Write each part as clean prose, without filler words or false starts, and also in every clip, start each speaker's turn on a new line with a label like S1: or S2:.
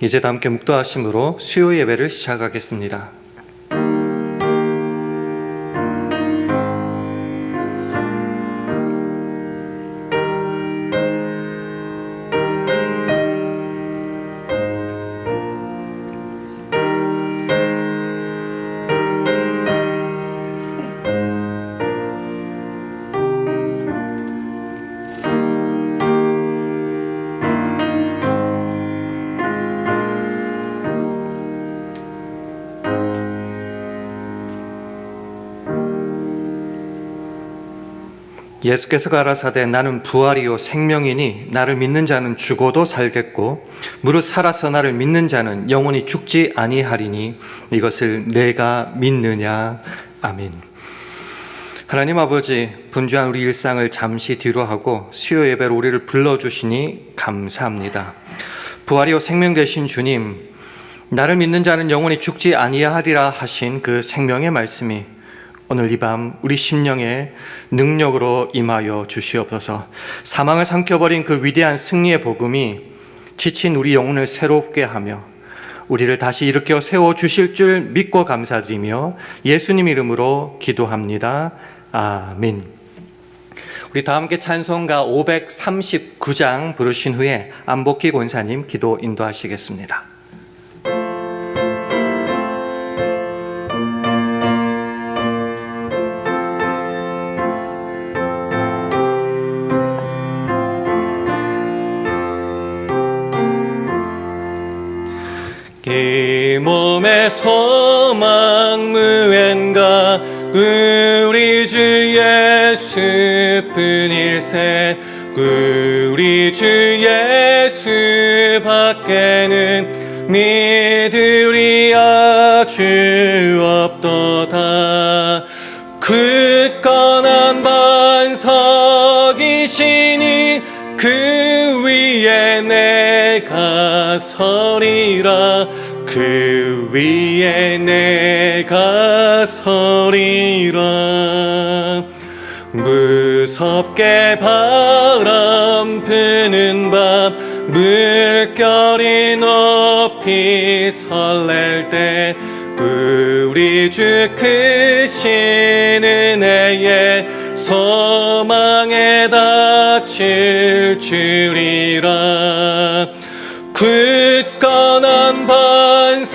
S1: 이제 다 함께 묵도하심으로 수요 예배를 시작하겠습니다. 예수께서 가라사대 나는 부활이요 생명이니 나를 믿는 자는 죽어도 살겠고 무릇 살아서 나를 믿는 자는 영원히 죽지 아니하리니 이것을 내가 믿느냐. 아멘. 하나님 아버지, 분주한 우리 일상을 잠시 뒤로 하고 수요 예배로 우리를 불러주시니 감사합니다. 부활이요 생명 되신 주님, 나를 믿는 자는 영원히 죽지 아니하리라 하신 그 생명의 말씀이 오늘 이 밤 우리 심령에 능력으로 임하여 주시옵소서. 사망을 삼켜버린 그 위대한 승리의 복음이 지친 우리 영혼을 새롭게 하며 우리를 다시 일으켜 세워주실 줄 믿고 감사드리며 예수님 이름으로 기도합니다. 아멘. 우리 다 함께 찬송가 539장 부르신 후에 안복희 권사님 기도 인도하시겠습니다. 이 몸의 소망 무엔가 우리 주 예수뿐일세. 우리 주 예수 밖에는 믿으리 아주 없도다. 굳건한 반석이시니 그 위에 내가 서리라. 그 위에 내가 서리라. 무섭게 바람 부는 밤 물결이 높이 설렐 때 우리 주 크신 은혜에 소망에 닫힐 줄이라. 굳건한 반석이시니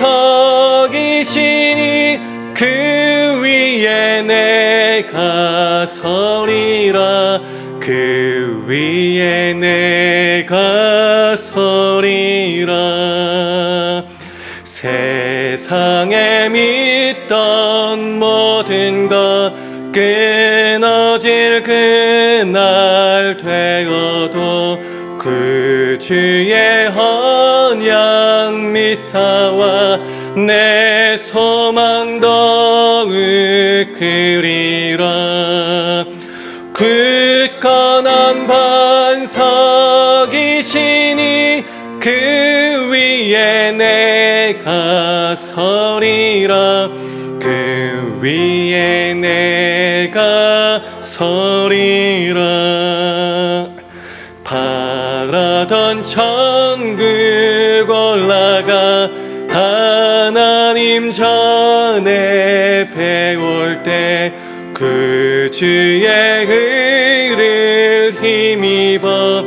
S1: 그 위에 내가 서리라. 그 위에 내가 서리라. 세상에 믿던 모든 것 끊어질 그날 되어도 그 주의 언약 미사와 내 소망 더욱 크리라. 굳건한 반석이시니 그 위에 내가 서리라. 그 위에 내가 서리라. 바라던 천국 올라가 하나님 전에 배울 때 그 주의 의를 힘입어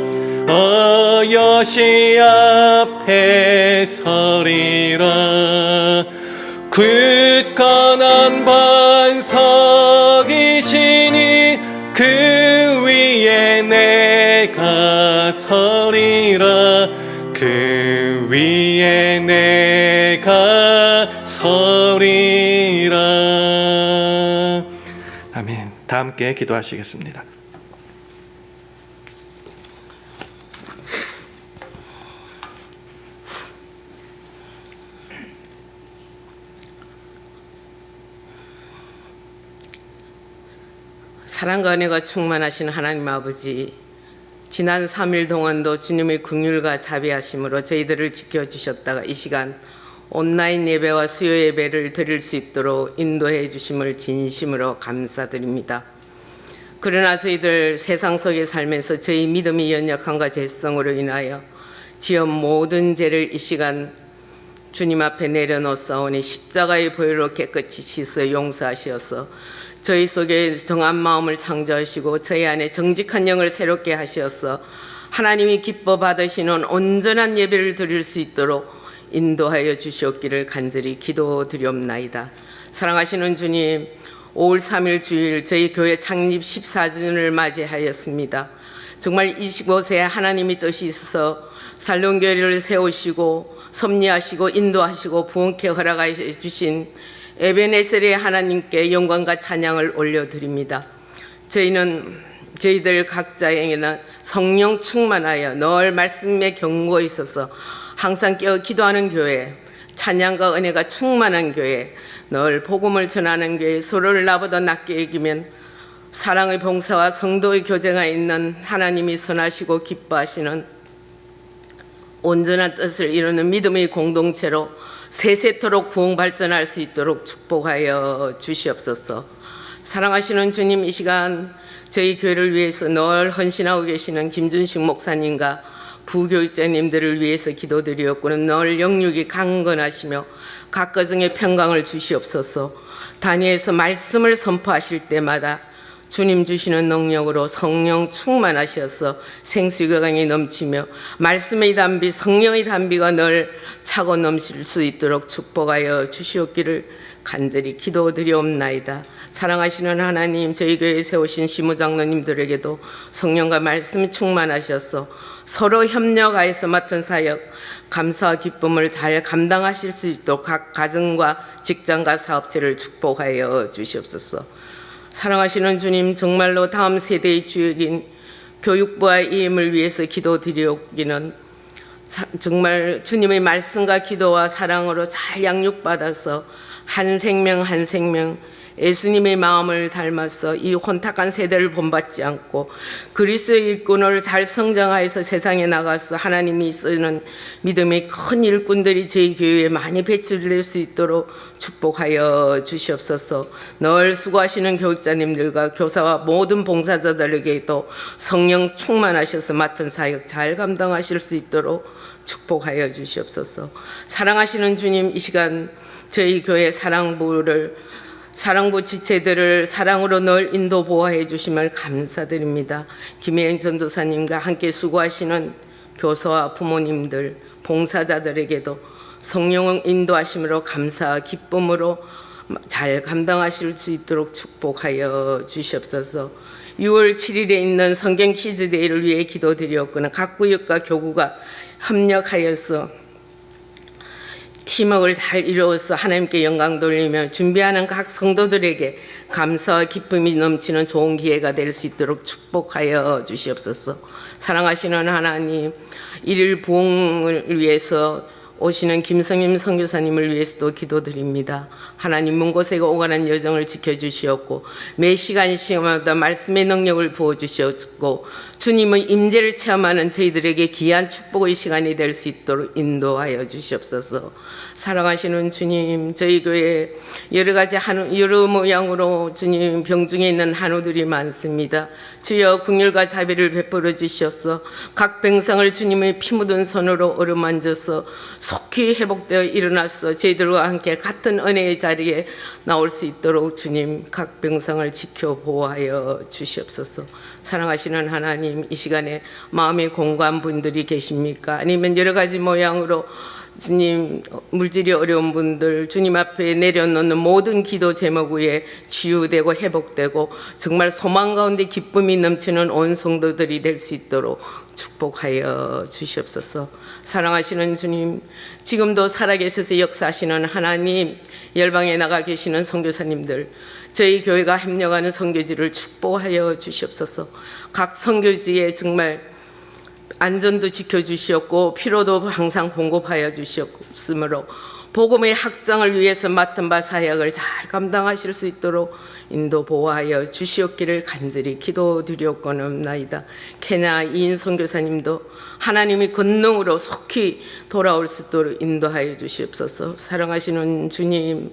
S1: 여시 앞에 서리라. 굳건한 반석이시니 그 위에 내가 서리라. 그 위에 내가 서리라. 아멘. 다 함께 기도하시겠습니다.
S2: 사랑과 은혜가 충만하신 하나님 아버지, 지난 3일 동안도 주님의 긍휼과 자비하심으로 저희들을 지켜주셨다가 이 시간 온라인 예배와 수요 예배를 드릴 수 있도록 인도해 주심을 진심으로 감사드립니다. 그러나 저희들 세상 속에 살면서 저희 믿음이 연약함과 죄성으로 인하여 지은 모든 죄를 이 시간 주님 앞에 내려놓사오니 십자가의 보혈로 깨끗이 씻어 용서하시어서 저희 속에 정한 마음을 창조하시고 저희 안에 정직한 영을 새롭게 하시어서 하나님이 기뻐 받으시는 온전한 예배를 드릴 수 있도록 인도하여 주시옵기를 간절히 기도드리옵나이다. 사랑하시는 주님, 5월 3일 주일 저희 교회 창립 14주년을 맞이하였습니다. 정말 25세에 하나님이 뜻이 있어서 살롱교회를 세우시고 섭리하시고 인도하시고 부흥케 허락하여 주신 에베네셀의 하나님께 영광과 찬양을 올려드립니다. 저희들 각자에게는 성령 충만하여 늘 말씀에 경고에 있어서 항상 깨어 기도하는 교회, 찬양과 은혜가 충만한 교회, 늘 복음을 전하는 교회, 서로를 나보다 낮게 여기면 사랑의 봉사와 성도의 교제가 있는 하나님이 선하시고 기뻐하시는 온전한 뜻을 이루는 믿음의 공동체로 세세토록 부흥 발전할 수 있도록 축복하여 주시옵소서. 사랑하시는 주님, 이 시간 저희 교회를 위해서 늘 헌신하고 계시는 김준식 목사님과 부교육자님들을 위해서 기도드리었고는 늘 영육이 강건하시며 각 가정에 평강을 주시옵소서. 단위에서 말씀을 선포하실 때마다 주님 주시는 능력으로 성령 충만하셔서 생수가 강이 넘치며 말씀의 담비, 성령의 담비가 늘 차고 넘칠 수 있도록 축복하여 주시옵기를 간절히 기도드리옵나이다. 사랑하시는 하나님, 저희 교회에 세우신 시무장로님들에게도 성령과 말씀이 충만하셔서 서로 협력하여서 맡은 사역, 감사와 기쁨을 잘 감당하실 수 있도록 각 가정과 직장과 사업체를 축복하여 주시옵소서. 사랑하시는 주님, 정말로 다음 세대의 주역인 교육부와 이임을 위해서 기도드리옵기는 정말 주님의 말씀과 기도와 사랑으로 잘 양육받아서 한 생명 한 생명 예수님의 마음을 닮아서 이 혼탁한 세대를 본받지 않고 그리스도의 일꾼을 잘 성장하여서 세상에 나가서 하나님이 쓰는 믿음의 큰 일꾼들이 저희 교회에 많이 배출될 수 있도록 축복하여 주시옵소서. 늘 수고하시는 교육자님들과 교사와 모든 봉사자들에게도 성령 충만하셔서 맡은 사역 잘 감당하실 수 있도록 축복하여 주시옵소서. 사랑하시는 주님, 이 시간 저희 교회 사랑부 지체들을 사랑으로 늘 인도 보호해 주심을 감사드립니다. 김혜영 전도사님과 함께 수고하시는 교사와 부모님들, 봉사자들에게도 성령 인도하심으로 감사와 기쁨으로 잘 감당하실 수 있도록 축복하여 주시옵소서. 6월 7일에 있는 성경 퀴즈데이를 위해 기도드렸거나 각 구역과 교구가 협력하여서 팀워크를 잘 이루어서 하나님께 영광 돌리며 준비하는 각 성도들에게 감사와 기쁨이 넘치는 좋은 기회가 될 수 있도록 축복하여 주시옵소서. 사랑하시는 하나님, 일일 부흥을 위해서 오시는 김성임 선교사님을 위해서도 기도드립니다. 하나님, 먼 곳에 오가는 여정을 지켜주시옵고 매 시간마다 말씀의 능력을 부어주시옵고 주님의 임재를 체험하는 저희들에게 귀한 축복의 시간이 될 수 있도록 인도하여 주시옵소서. 사랑하시는 주님, 저희 교회에 여러 가지 여러 모양으로 주님 병중에 있는 한우들이 많습니다. 주여 긍휼과 자비를 베풀어 주시옵소서. 각 병상을 주님의 피 묻은 손으로 어루만져서 속히 회복되어 일어나서 저희들과 함께 같은 은혜의 자리에 나올 수 있도록 주님 각 병상을 지켜 보호하여 주시옵소서. 사랑하시는 하나님, 이 시간에 마음이 공고한 분들이 계십니까? 아니면 여러 가지 모양으로 주님 물질이 어려운 분들 주님 앞에 내려놓는 모든 기도 제목 위에 치유되고 회복되고 정말 소망 가운데 기쁨이 넘치는 온 성도들이 될 수 있도록 축복하여 주시옵소서. 사랑하시는 주님, 지금도 살아계셔서 역사하시는 하나님, 열방에 나가 계시는 선교사님들, 저희 교회가 협력하는 선교지를 축복하여 주시옵소서. 각 선교지에 정말 안전도 지켜주시옵고 피로도 항상 공급하여 주시옵으므로 복음의 확장을 위해서 맡은 바 사역을 잘 감당하실 수 있도록 인도 보호하여 주시옵기를 간절히 기도드렸거니와 케냐 이인 선교사님도 하나님의 권능으로 속히 돌아올 수 있도록 인도하여 주시옵소서. 사랑하시는 주님,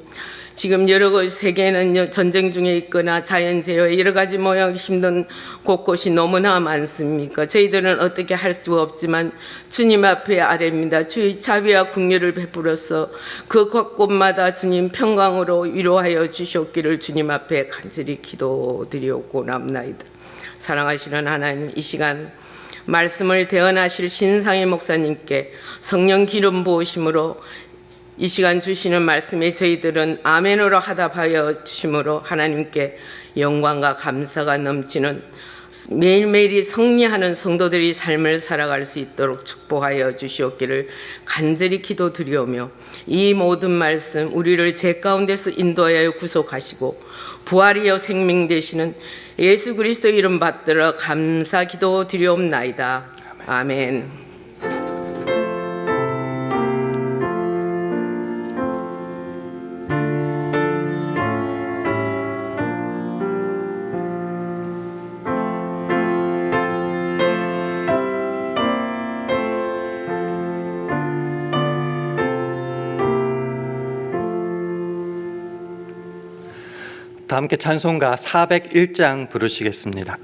S2: 지금 여러 세계는 전쟁 중에 있거나 자연재해 여러 가지 모양 힘든 곳곳이 너무나 많습니까? 저희들은 어떻게 할 수가 없지만 주님 앞에 아뢰입니다. 주의 자비와 긍휼을 베풀어서 그 곳곳마다 주님 평강으로 위로하여 주시옵기를 주님 앞에 간절히 기도드리옵고나옵나이다. 사랑하시는 하나님, 이 시간 말씀을 대언하실 신상희 목사님께 성령 기름 부으심으로 이 시간 주시는 말씀에 저희들은 아멘으로 하답하여 주심으로 하나님께 영광과 감사가 넘치는 매일매일이 승리하는 성도들이 삶을 살아갈 수 있도록 축복하여 주시옵기를 간절히 기도드리오며, 이 모든 말씀 우리를 죄 가운데서 인도하여 구속하시고 부활이여 생명 되시는 예수 그리스도 이름 받들어 감사 기도드리옵나이다. 아멘.
S1: 다 함께 찬송가 401장 부르시겠습니다.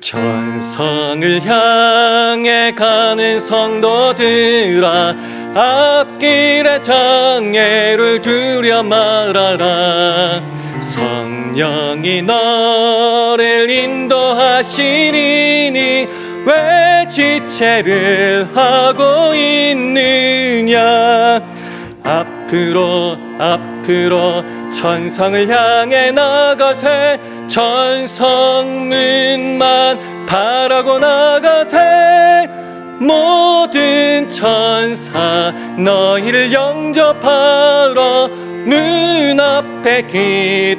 S1: 천성을 향해 가는 성도들아, 앞길에 장애를 두려 말아라. 성령이 너를 인도하시리니 왜 지체를 하고 있느냐. 앞으로 천성을 향해 나가세. 천성문만 바라고 나가세. 모든 천사 너희를 영접하러 문 앞에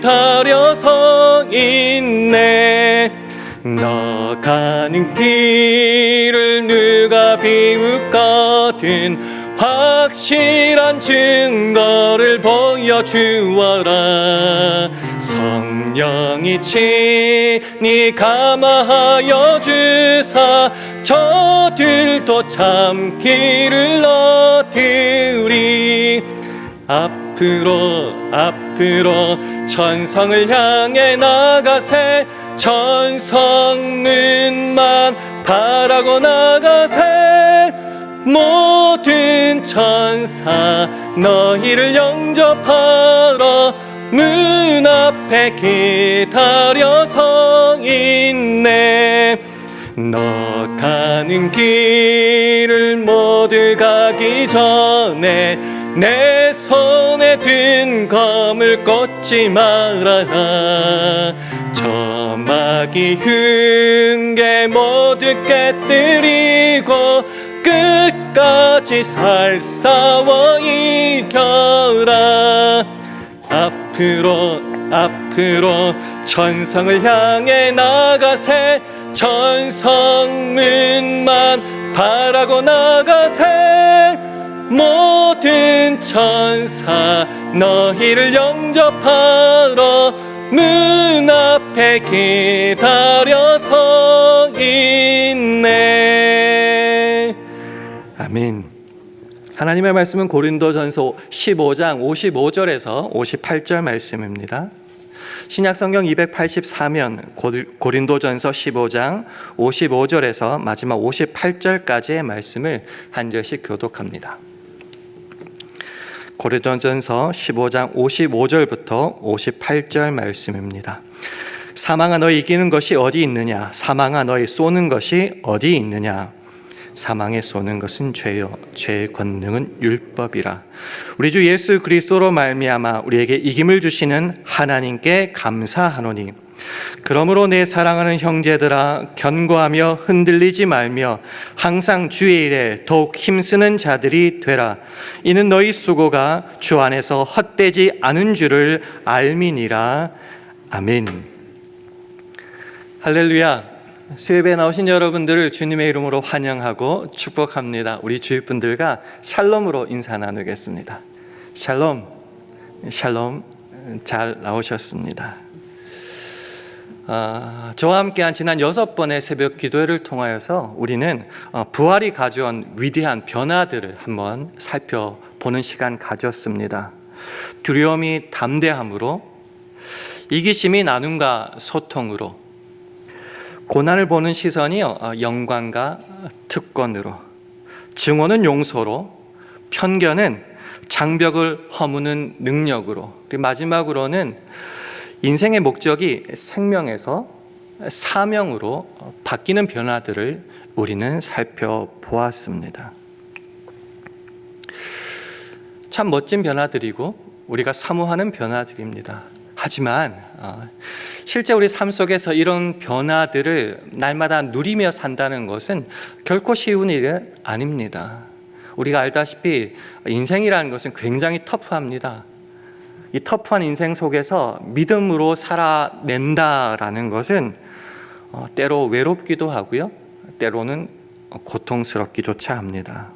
S1: 기다려서 있네. 너 가는 길을 누가 비웃거든 확실한 증거를 보여주어라. 성령이 친히 감화하여 주사 저들도 참기를 얻으리. 앞으로 천성을 향해 나가세. 천성문만 바라고 나가세. 모든 천사 너희를 영접하러 문 앞에 기다려서 있네. 너 가는 길을 모두 가기 전에 내 손에 든 검을 꽂지 말아라. 저마귀 흉계 모두 깨뜨리고 끝까지 살 싸워 이겨라. 앞으로 천성을 향해 나가세. 천성문만 바라고 나가세. 모든 천사 너희를 영접하러 문 앞에 기다려서 있네. 아멘. 하나님의 말씀은 고린도전서 15장 55절에서 58절 말씀입니다. 신약성경 284면 고린도전서 15장 55절에서 마지막 58절까지의 말씀을 한 절씩 교독합니다. 고린도전서 15장 55절부터 58절 말씀입니다. 사망아 너희 이기는 것이 어디 있느냐. 사망아 너희 쏘는 것이 어디 있느냐. 사망에 쏘는 것은 죄요 죄의 권능은 율법이라. 우리 주 예수 그리스도로 말미암아 우리에게 이김을 주시는 하나님께 감사하노니, 그러므로 내 사랑하는 형제들아 견고하며 흔들리지 말며 항상 주의 일에 더욱 힘쓰는 자들이 되라. 이는 너희 수고가 주 안에서 헛되지 않은 줄을 알미니라. 아멘. 할렐루야. 수요예배에 나오신 여러분들을 주님의 이름으로 환영하고 축복합니다. 우리 주위분들과 샬롬으로 인사 나누겠습니다. 샬롬, 잘 나오셨습니다. 저와 함께한 지난 6번의 새벽 기도회를 통하여서 우리는 부활이 가져온 위대한 변화들을 한번 살펴보는 시간 가졌습니다. 두려움이 담대함으로, 이기심이 나눔과 소통으로, 고난을 보는 시선이 영광과 특권으로, 증오는 용서로, 편견은 장벽을 허무는 능력으로, 그리고 마지막으로는 인생의 목적이 생명에서 사명으로 바뀌는 변화들을 우리는 살펴보았습니다. 참 멋진 변화들이고 우리가 사모하는 변화들입니다. 하지만 실제 우리 삶 속에서 이런 변화들을 날마다 누리며 산다는 것은 결코 쉬운 일이 아닙니다. 우리가 알다시피 인생이라는 것은 굉장히 터프합니다. 이 터프한 인생 속에서 믿음으로 살아낸다라는 것은 때로 외롭기도 하고요, 때로는 고통스럽기조차 합니다.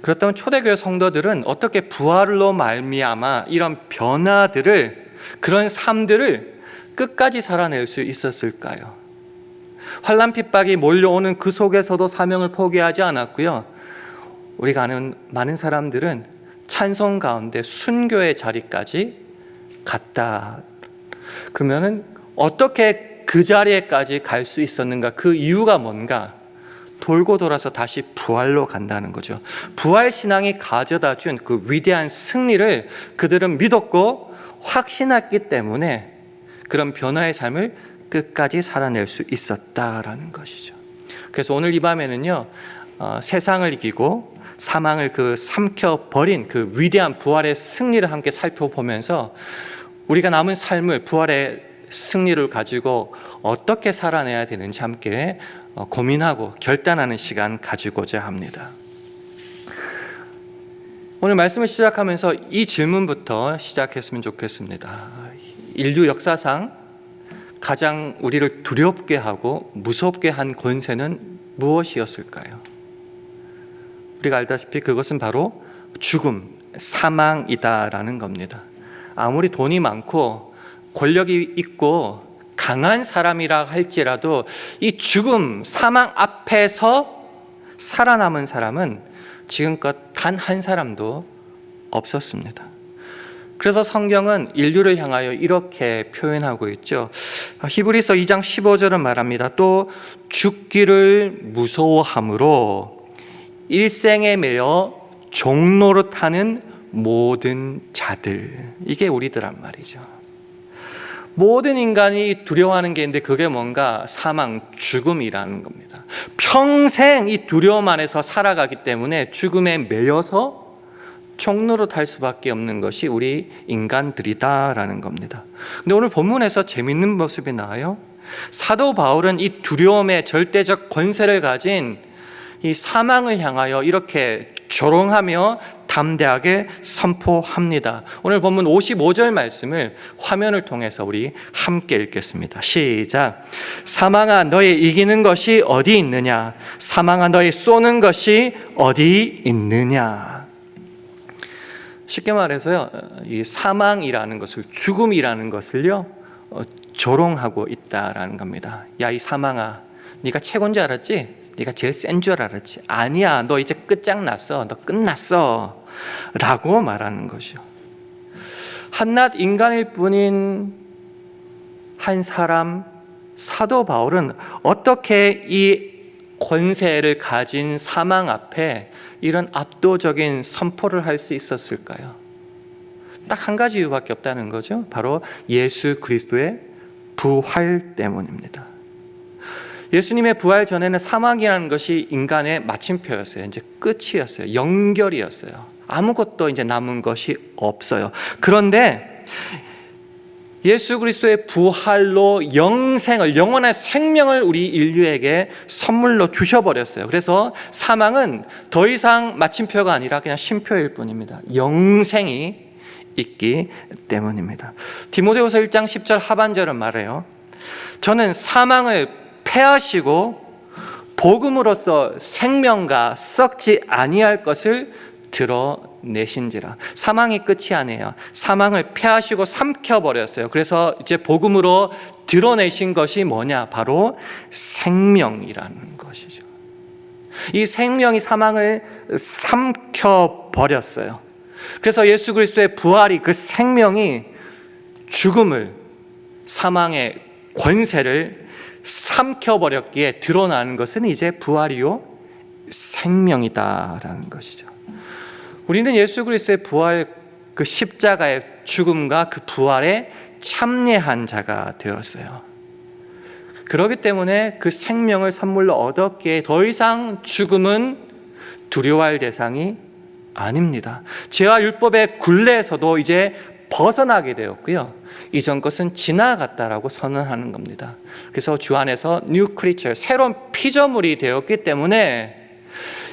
S1: 그렇다면 초대교회 성도들은 어떻게 부활로 말미암아 이런 변화들을, 그런 삶들을 끝까지 살아낼 수 있었을까요? 환난 핍박이 몰려오는 그 속에서도 사명을 포기하지 않았고요, 우리가 아는 많은 사람들은 찬송 가운데 순교의 자리까지 갔다. 그러면은 어떻게 그 자리에까지 갈 수 있었는가? 그 이유가 뭔가? 돌고 돌아서 다시 부활로 간다는 거죠. 부활 신앙이 가져다 준 그 위대한 승리를 그들은 믿었고 확신했기 때문에 그런 변화의 삶을 끝까지 살아낼 수 있었다라는 것이죠. 그래서 오늘 이 밤에는요, 세상을 이기고 사망을 삼켜버린 그 위대한 부활의 승리를 함께 살펴보면서 우리가 남은 삶을, 부활의 승리를 가지고 어떻게 살아내야 되는지 함께 고민하고 결단하는 시간 가지고자 합니다. 오늘 말씀을 시작하면서 이 질문부터 시작했으면 좋겠습니다. 인류 역사상 가장 우리를 두렵게 하고 무섭게 한 권세는 무엇이었을까요? 우리가 알다시피 그것은 바로 죽음, 사망이다라는 겁니다. 아무리 돈이 많고 권력이 있고 강한 사람이라 할지라도 이 죽음, 사망 앞에서 살아남은 사람은 지금껏 단 한 사람도 없었습니다. 그래서 성경은 인류를 향하여 이렇게 표현하고 있죠. 히브리서 2장 15절은 말합니다. 또 죽기를 무서워함으로 일생에 매여 종노릇하는 모든 자들, 이게 우리들란 말이죠. 모든 인간이 두려워하는 게 있는데 그게 뭔가? 사망, 죽음이라는 겁니다. 평생 이 두려움 안에서 살아가기 때문에 죽음에 매여서 종노릇할 수밖에 없는 것이 우리 인간들이다라는 겁니다. 근데 오늘 본문에서 재밌는 모습이 나와요. 사도 바울은 이 두려움의 절대적 권세를 가진 이 사망을 향하여 이렇게 조롱하며 담대하게 선포합니다. 오늘 본문 55절 말씀을 화면을 통해서 우리 함께 읽겠습니다. 시작. 사망아, 너의 이기는 것이 어디 있느냐? 사망아, 너의 쏘는 것이 어디 있느냐? 쉽게 말해서요, 이 사망이라는 것을, 죽음이라는 것을요, 조롱하고 있다라는 겁니다. 야, 이 사망아, 네가 최고인 줄 알았지? 네가 제일 센 줄 알았지? 아니야, 너 이제 끝장났어. 너 끝났어. 라고 말하는 것이요. 한낱 인간일 뿐인 한 사람, 사도 바울은 어떻게 이 권세를 가진 사망 앞에 이런 압도적인 선포를 할 수 있었을까요? 딱 한 가지 이유밖에 없다는 거죠. 바로 예수 그리스도의 부활 때문입니다. 예수님의 부활 전에는 사망이라는 것이 인간의 마침표였어요. 이제 끝이었어요. 연결이었어요. 아무것도 이제 남은 것이 없어요. 그런데 예수 그리스도의 부활로 영생을, 영원한 생명을 우리 인류에게 선물로 주셔버렸어요. 그래서 사망은 더 이상 마침표가 아니라 그냥 쉼표일 뿐입니다. 영생이 있기 때문입니다. 디모데후서 1장 10절 하반절은 말해요. 저는 사망을 패하시고 복음으로써 생명과 썩지 아니할 것을 드러내신지라. 사망이 끝이 아니에요. 사망을 패하시고 삼켜버렸어요. 그래서 이제 복음으로 드러내신 것이 뭐냐? 바로 생명이라는 것이죠. 이 생명이 사망을 삼켜버렸어요. 그래서 예수 그리스도의 부활이, 그 생명이 죽음을, 사망의 권세를 삼켜버렸기에 드러나는 것은 이제 부활이요 생명이다라는 것이죠. 우리는 예수 그리스도의 부활, 그 십자가의 죽음과 그 부활에 참여한 자가 되었어요. 그렇기 때문에 그 생명을 선물로 얻었기에 더 이상 죽음은 두려워할 대상이 아닙니다. 죄와 율법의 굴레에서도 이제 벗어나게 되었고요. 이전 것은 지나갔다라고 선언하는 겁니다. 그래서 주 안에서 new creature, 새로운 피조물이 되었기 때문에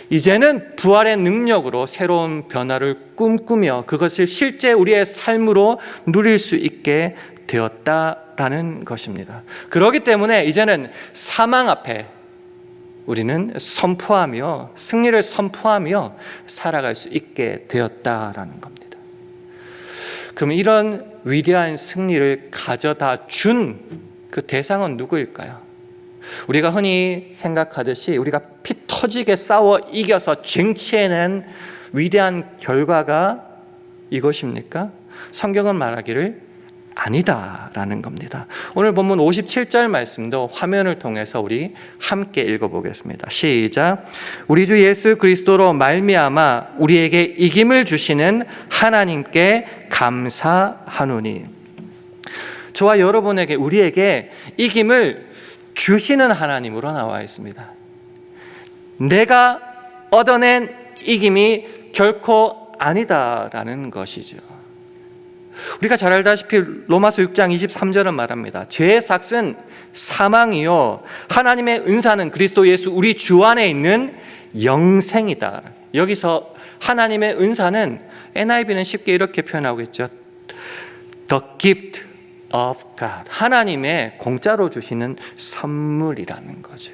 S1: 이제는 부활의 능력으로 새로운 변화를 꿈꾸며 그것을 실제 우리의 삶으로 누릴 수 있게 되었다라는 것입니다. 그렇기 때문에 이제는 사망 앞에 우리는 선포하며 승리를 선포하며 살아갈 수 있게 되었다라는 겁니다. 그럼 이런 위대한 승리를 가져다 준 그 대상은 누구일까요? 우리가 흔히 생각하듯이 우리가 피 터지게 싸워 이겨서 쟁취해낸 위대한 결과가 이것입니까? 성경은 말하기를 아니다라는 겁니다. 오늘 본문 57절 말씀도 화면을 통해서 우리 함께 읽어보겠습니다. 시작. 우리 주 예수 그리스도로 말미암아 우리에게 이김을 주시는 하나님께 감사하노니. 저와 여러분에게, 우리에게 이김을 주시는 하나님으로 나와 있습니다. 내가 얻어낸 이김이 결코 아니다라는 것이죠. 우리가 잘 알다시피 로마서 6장 23절은 말합니다. 죄의 삭은 사망이요 하나님의 은사는 그리스도 예수 우리 주 안에 있는 영생이다. 여기서 하나님의 은사는 NIV는 쉽게 이렇게 표현하고 있죠. The gift of God. 하나님의 공짜로 주시는 선물이라는 거죠.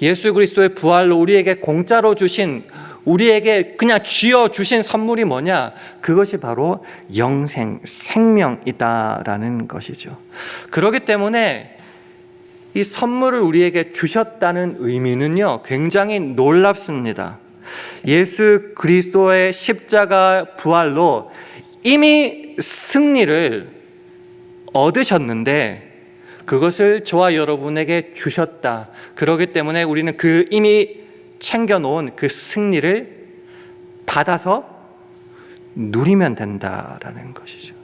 S1: 예수 그리스도의 부활로 우리에게 공짜로 주신, 우리에게 그냥 쥐어 주신 선물이 뭐냐? 그것이 바로 영생, 생명이다라는 것이죠. 그렇기 때문에 이 선물을 우리에게 주셨다는 의미는요, 굉장히 놀랍습니다. 예수 그리스도의 십자가 부활로 이미 승리를 얻으셨는데 그것을 저와 여러분에게 주셨다. 그렇기 때문에 우리는 그 이미 챙겨놓은 그 승리를 받아서 누리면 된다라는 것이죠.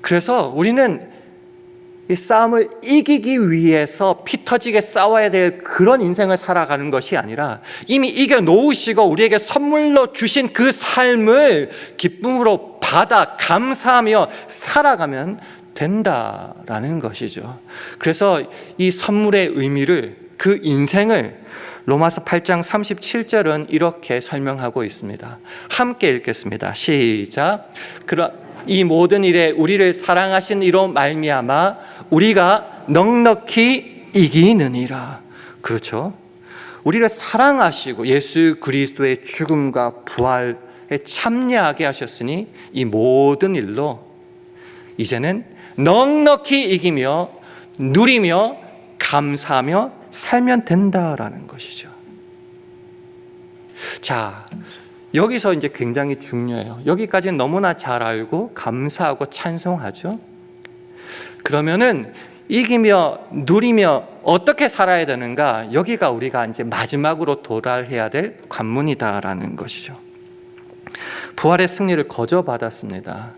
S1: 그래서 우리는 이 싸움을 이기기 위해서 피 터지게 싸워야 될 그런 인생을 살아가는 것이 아니라 이미 이겨놓으시고 우리에게 선물로 주신 그 삶을 기쁨으로 받아 감사하며 살아가면 된다라는 것이죠. 그래서 이 선물의 의미를, 그 인생을 로마서 8장 37절은 이렇게 설명하고 있습니다. 함께 읽겠습니다. 시작. 이 모든 일에 우리를 사랑하신 이로 말미암아 우리가 넉넉히 이기느니라. 그렇죠? 우리를 사랑하시고 예수 그리스도의 죽음과 부활에 참여하게 하셨으니 이 모든 일로 이제는 넉넉히 이기며 누리며 감사하며 살면 된다라는 것이죠. 자, 여기서 이제 굉장히 중요해요. 여기까지는 너무나 잘 알고 감사하고 찬송하죠. 그러면은 이기며 누리며 어떻게 살아야 되는가? 여기가 우리가 이제 마지막으로 도달해야 될 관문이다라는 것이죠. 부활의 승리를 거저받았습니다.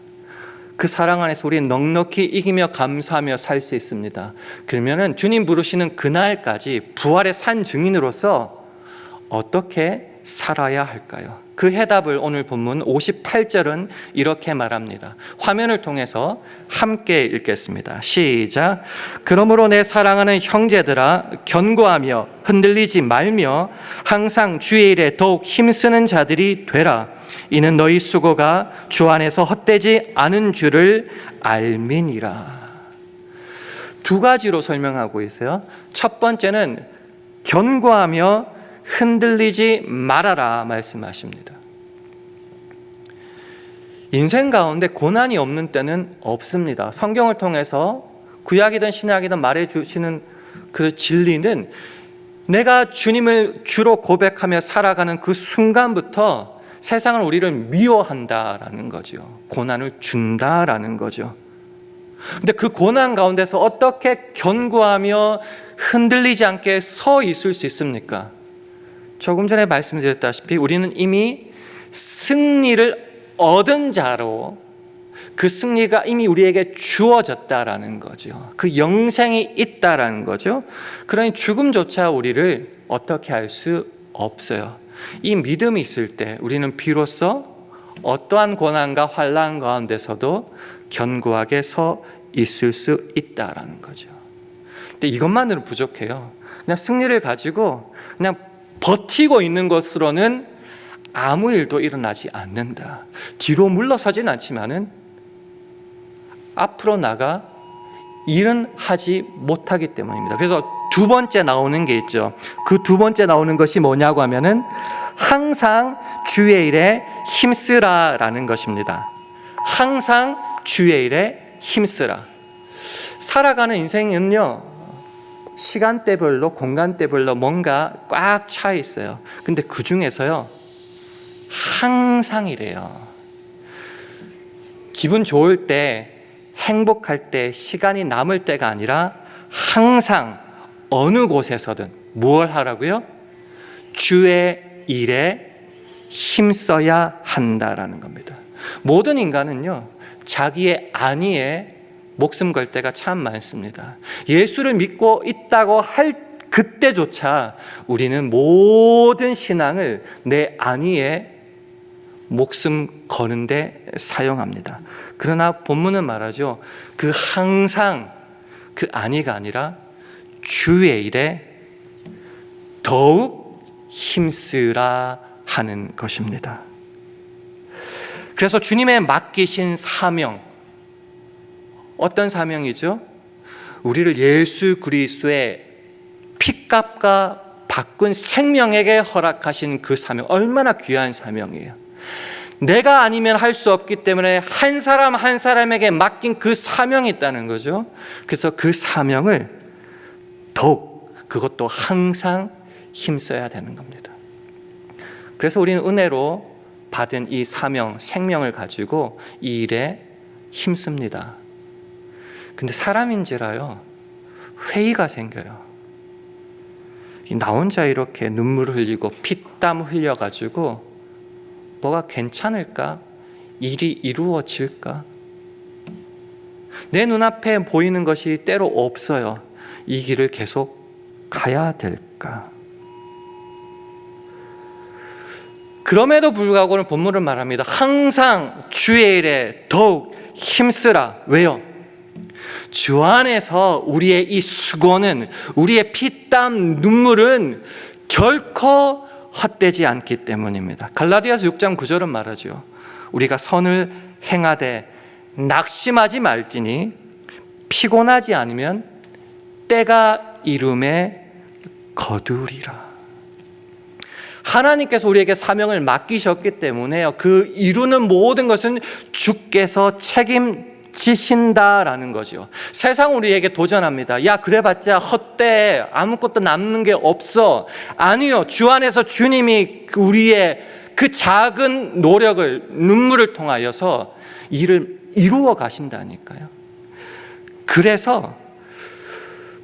S1: 그 사랑 안에서 우리는 넉넉히 이기며 감사하며 살 수 있습니다. 그러면은 주님 부르시는 그날까지 부활의 산 증인으로서 어떻게 살아야 할까요? 그 해답을 오늘 본문 58절은 이렇게 말합니다. 화면을 통해서 함께 읽겠습니다. 시작. 그러므로 내 사랑하는 형제들아 견고하며 흔들리지 말며 항상 주의 일에 더욱 힘쓰는 자들이 되라. 이는 너희 수고가 주 안에서 헛되지 않은 줄을 알미니라. 두 가지로 설명하고 있어요. 첫 번째는 견고하며 흔들리지 말아라 말씀하십니다. 인생 가운데 고난이 없는 때는 없습니다. 성경을 통해서 구약이든 신약이든 말해주시는 그 진리는 내가 주님을 주로 고백하며 살아가는 그 순간부터 세상은 우리를 미워한다라는 거죠. 고난을 준다라는 거죠. 근데 그 고난 가운데서 어떻게 견고하며 흔들리지 않게 서 있을 수 있습니까? 조금 전에 말씀드렸다시피 우리는 이미 승리를 얻은 자로 그 승리가 이미 우리에게 주어졌다라는 거죠. 그 영생이 있다라는 거죠. 그러니 죽음조차 우리를 어떻게 할 수 없어요. 이 믿음이 있을 때 우리는 비로소 어떠한 고난과 환난 가운데서도 견고하게 서 있을 수 있다라는 거죠. 근데 이것만으로 부족해요. 그냥 승리를 가지고 그냥 버티고 있는 것으로는 아무 일도 일어나지 않는다. 뒤로 물러서진 않지만은 앞으로 나가 일은 하지 못하기 때문입니다. 그래서 두 번째 나오는 게 있죠. 그 두 번째 나오는 것이 뭐냐고 하면은 항상 주의 일에 힘쓰라라는 것입니다. 항상 주의 일에 힘쓰라. 살아가는 인생은요, 시간대별로 공간대별로 뭔가 꽉 차 있어요. 근데 그 중에서요, 항상이래요. 기분 좋을 때, 행복할 때, 시간이 남을 때가 아니라 항상 어느 곳에서든 무엇 하라고요? 주의 일에 힘써야 한다라는 겁니다. 모든 인간은요, 자기의 안위에 목숨 걸 때가 참 많습니다. 예수를 믿고 있다고 할 그때조차 우리는 모든 신앙을 내 안위에 목숨 거는데 사용합니다. 그러나 본문은 말하죠. 그 항상 그 안위가 아니라 주의 일에 더욱 힘쓰라 하는 것입니다. 그래서 주님의 맡기신 사명, 어떤 사명이죠? 우리를 예수 그리스도의 피값과 바꾼 생명에게 허락하신 그 사명, 얼마나 귀한 사명이에요. 내가 아니면 할 수 없기 때문에 한 사람 한 사람에게 맡긴 그 사명이 있다는 거죠. 그래서 그 사명을 더욱, 그것도 항상 힘써야 되는 겁니다. 그래서 우리는 은혜로 받은 이 사명, 생명을 가지고 이 일에 힘씁니다. 근데 사람인지라요, 회의가 생겨요. 나 혼자 이렇게 눈물을 흘리고 피땀 흘려가지고 뭐가 괜찮을까? 일이 이루어질까? 내 눈앞에 보이는 것이 때로 없어요. 이 길을 계속 가야 될까? 그럼에도 불구하고는 본문을 말합니다. 항상 주의 일에 더욱 힘쓰라. 왜요? 주 안에서 우리의 이 수고는, 우리의 피땀 눈물은 결코 헛되지 않기 때문입니다. 갈라디아서 6장 9절은 말하죠. 우리가 선을 행하되 낙심하지 말지니 피곤하지 않으면 때가 이름에 거두리라. 하나님께서 우리에게 사명을 맡기셨기 때문에요, 그 이루는 모든 것은 주께서 책임지신다라는 거죠. 세상 우리에게 도전합니다. 야, 그래봤자 헛돼, 아무것도 남는 게 없어. 아니요, 주 안에서 주님이 우리의 그 작은 노력을, 눈물을 통하여서 일을 이루어 가신다니까요. 그래서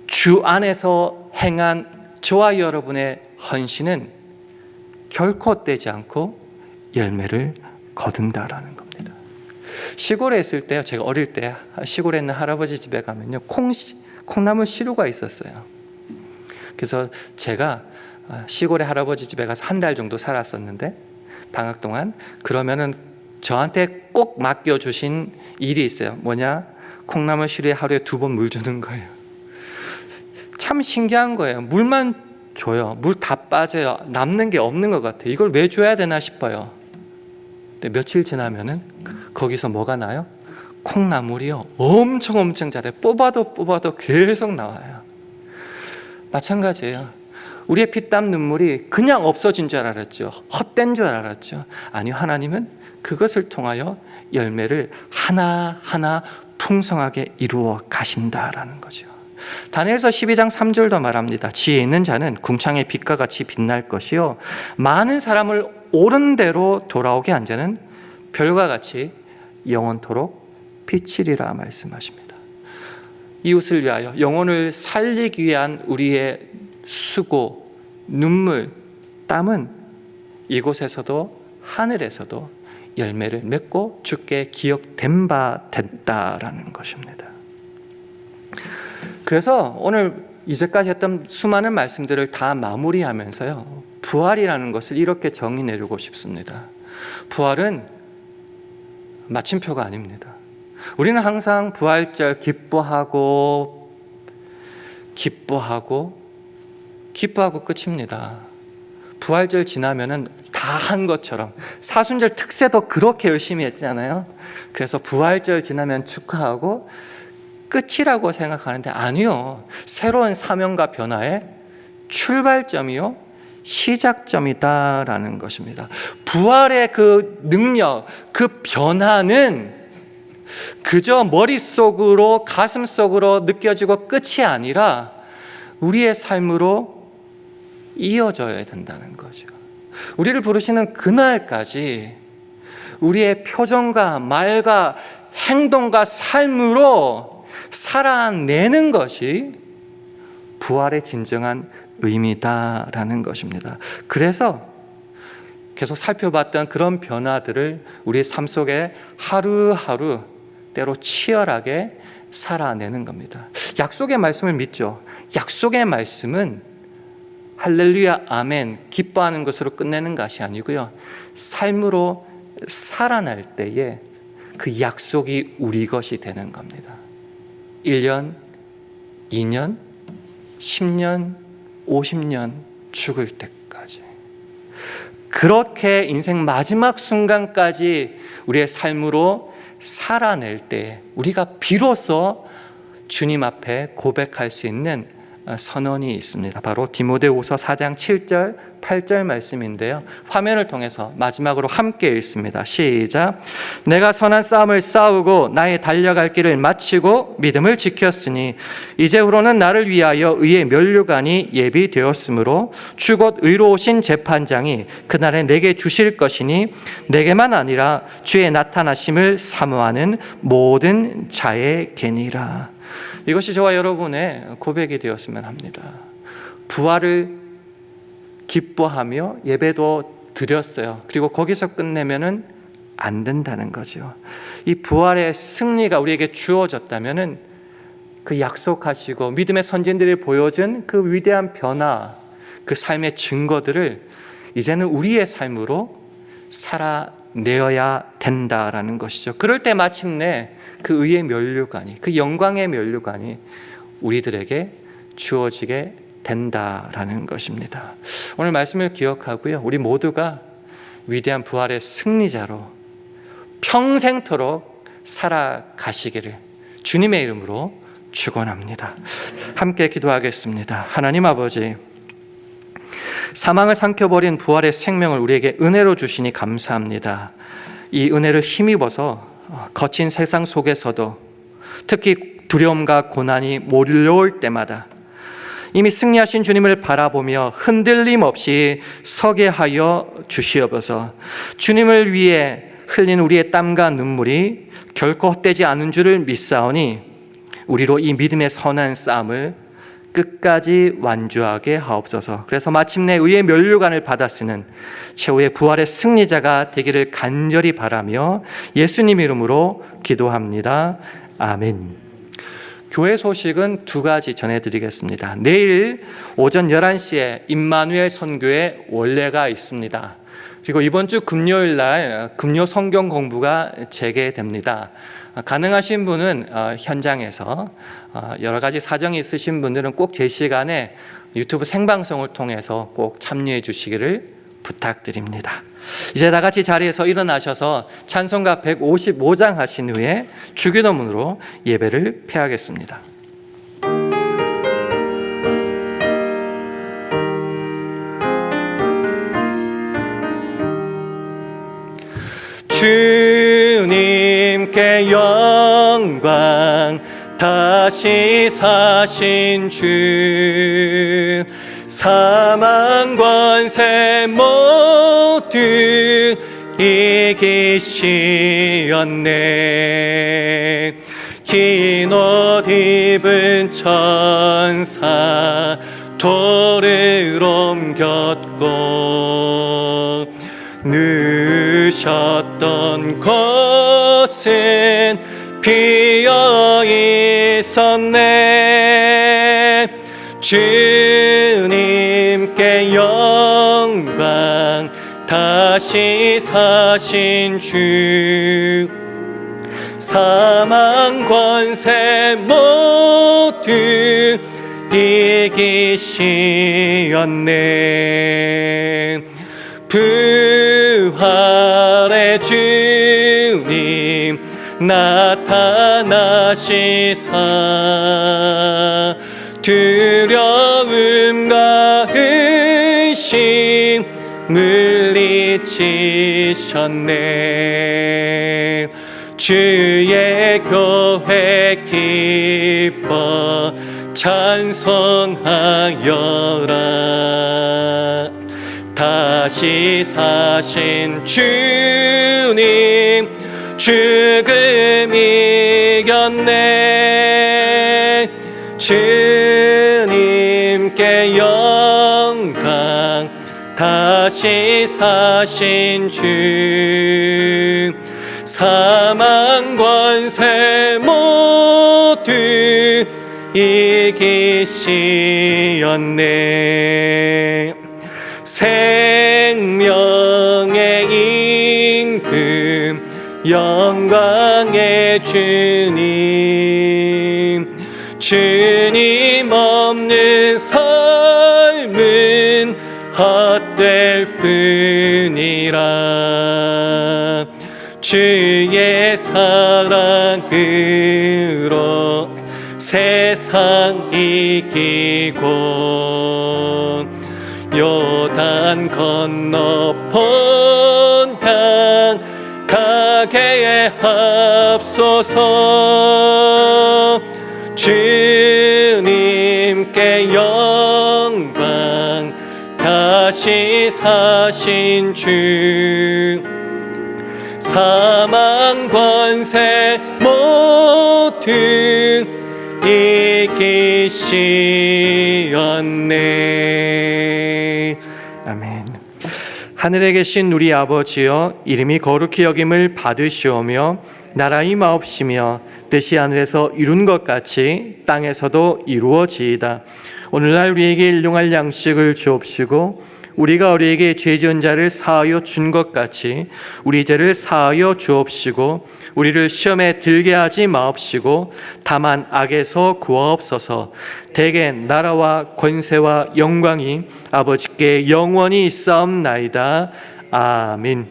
S1: 주 안에서 행한 저와 여러분의 헌신은 결코 헛되지 않고 열매를 거둔다라는 겁니다. 시골에 있을 때요, 제가 어릴 때 시골에 있는 할아버지 집에 가면요, 콩나물 시루가 있었어요. 그래서 제가 시골의 할아버지 집에 가서 한 달 정도 살았었는데, 방학 동안, 그러면은 저한테 꼭 맡겨주신 일이 있어요. 뭐냐? 콩나물 시루에 하루에 2번 물 주는 거예요. 참 신기한 거예요. 물만 줘요. 물 다 빠져요. 남는 게 없는 것 같아요. 이걸 왜 줘야 되나 싶어요. 근데 며칠 지나면은 거기서 뭐가 나요? 콩나물이요, 엄청 잘해. 뽑아도 계속 나와요. 마찬가지예요. 우리의 피땀 눈물이 그냥 없어진 줄 알았죠. 헛된 줄 알았죠. 아니요, 하나님은 그것을 통하여 열매를 하나하나 풍성하게 이루어 가신다라는 거죠. 다니엘서 12장 3절도 말합니다. 지혜 있는 자는 궁창의 빛과 같이 빛날 것이요 많은 사람을 옳은 대로 돌아오게 한 자는 별과 같이 영원토록 비치리라 말씀하십니다. 이웃을 위하여 영혼을 살리기 위한 우리의 수고, 눈물, 땀은 이곳에서도 하늘에서도 열매를 맺고 주께 기억된 바 됐다라는 것입니다. 그래서 오늘 이제까지 했던 수많은 말씀들을 다 마무리하면서요, 부활이라는 것을 이렇게 정의 내리고 싶습니다. 부활은 마침표가 아닙니다. 우리는 항상 부활절 기뻐하고 끝입니다. 부활절 지나면은 다 한 것처럼, 사순절 특세도 그렇게 열심히 했잖아요. 그래서 부활절 지나면 축하하고 끝이라고 생각하는데 아니요. 새로운 사명과 변화의 출발점이요, 시작점이다라는 것입니다. 부활의 그 능력, 그 변화는 그저 머릿속으로, 가슴속으로 느껴지고 끝이 아니라 우리의 삶으로 이어져야 된다는 거죠. 우리를 부르시는 그날까지 우리의 표정과 말과 행동과 삶으로 살아내는 것이 부활의 진정한 의미다라는 것입니다. 그래서 계속 살펴봤던 그런 변화들을 우리의 삶 속에 하루하루 때로 치열하게 살아내는 겁니다. 약속의 말씀을 믿죠. 약속의 말씀은 할렐루야 아멘 기뻐하는 것으로 끝내는 것이 아니고요, 삶으로 살아날 때에 그 약속이 우리 것이 되는 겁니다. 1년, 2년, 10년, 50년 죽을 때까지 그렇게 인생 마지막 순간까지 우리의 삶으로 살아낼 때 우리가 비로소 주님 앞에 고백할 수 있는 선언이 있습니다. 바로 디모데후서 4장 7절, 8절 말씀인데요. 화면을 통해서 마지막으로 함께 읽습니다. 시작. 내가 선한 싸움을 싸우고 나의 달려갈 길을 마치고 믿음을 지켰으니 이제후로는 나를 위하여 의의 면류관이 예비되었으므로 주 곧 의로우신 재판장이 그날에 내게 주실 것이니 내게만 아니라 주의 나타나심을 사모하는 모든 자에게니라. 이것이 저와 여러분의 고백이 되었으면 합니다. 부활을 기뻐하며 예배도 드렸어요. 그리고 거기서 끝내면은 안 된다는 거죠. 이 부활의 승리가 우리에게 주어졌다면은 그 약속하시고 믿음의 선진들이 보여준 그 위대한 변화, 그 삶의 증거들을 이제는 우리의 삶으로 살아내어야 된다라는 것이죠. 그럴 때 마침내 그 의의 면류관이, 그 영광의 면류관이 우리들에게 주어지게 된다라는 것입니다. 오늘 말씀을 기억하고요, 우리 모두가 위대한 부활의 승리자로 평생토록 살아가시기를 주님의 이름으로 축원합니다. 함께 기도하겠습니다. 하나님 아버지, 사망을 삼켜버린 부활의 생명을 우리에게 은혜로 주시니 감사합니다. 이 은혜를 힘입어서 거친 세상 속에서도 특히 두려움과 고난이 몰려올 때마다 이미 승리하신 주님을 바라보며 흔들림 없이 서게 하여 주시옵소서. 주님을 위해 흘린 우리의 땀과 눈물이 결코 헛되지 않은 줄을 믿사오니 우리로 이 믿음의 선한 싸움을 끝까지 완주하게 하옵소서. 그래서 마침내 의의 면류관을 받아 쓰는 최후의 부활의 승리자가 되기를 간절히 바라며 예수님 이름으로 기도합니다. 아멘. 교회 소식은 두 가지 전해드리겠습니다. 내일 오전 11시에 임마누엘 선교회 원례가 있습니다. 그리고 이번 주 금요일 날 금요 성경 공부가 재개됩니다. 가능하신 분은 현장에서, 여러 가지 사정이 있으신 분들은 꼭 제 시간에 유튜브 생방송을 통해서 꼭 참여해 주시기를 부탁드립니다. 이제 다 같이 자리에서 일어나셔서 찬송가 155장 하신 후에 주기도문으로 예배를 폐하겠습니다. 주님께 영광, 다시 사신 주, 사망 권세 모두 이기시었네. 긴 옷 입은 천사 돌을 옮겼고, 누우셨던 곳은 비어 있었네. 주님께 영광, 다시 사신 주, 사망 권세 모두 이기시었네. 부활의 주님 나타나시사 두려움과 의심 물리치셨네. 주의 교회 기뻐 찬송하여라. 다시 사신 주님, 죽음 이겼네. 주님께 영광, 다시 사신 주, 사망 권세 모두 이기시었네. 생명의 임금, 영광의 주님, 주님 없는 삶은 헛될 뿐이라. 주의 사랑으로 세상 이기고, 요단 건너 본향 가게 하옵소서. 주님께 영광, 다시 사신 주, 사망 권세 모두 이기시었네. 아멘. 하늘에 계신 우리 아버지여, 이름이 거룩히 여김을 받으시오며 나라 임하옵시며 뜻이 하늘에서 이룬 것 같이 땅에서도 이루어지이다. 오늘날 우리에게 일용할 양식을 주옵시고, 우리가 우리에게 죄 지은 자를 사하여 준 것 같이 우리 죄를 사하여 주옵시고, 우리를 시험에 들게 하지 마옵시고 다만 악에서 구하옵소서. 대개 나라와 권세와 영광이 아버지께 영원히 있사옵나이다. 아멘.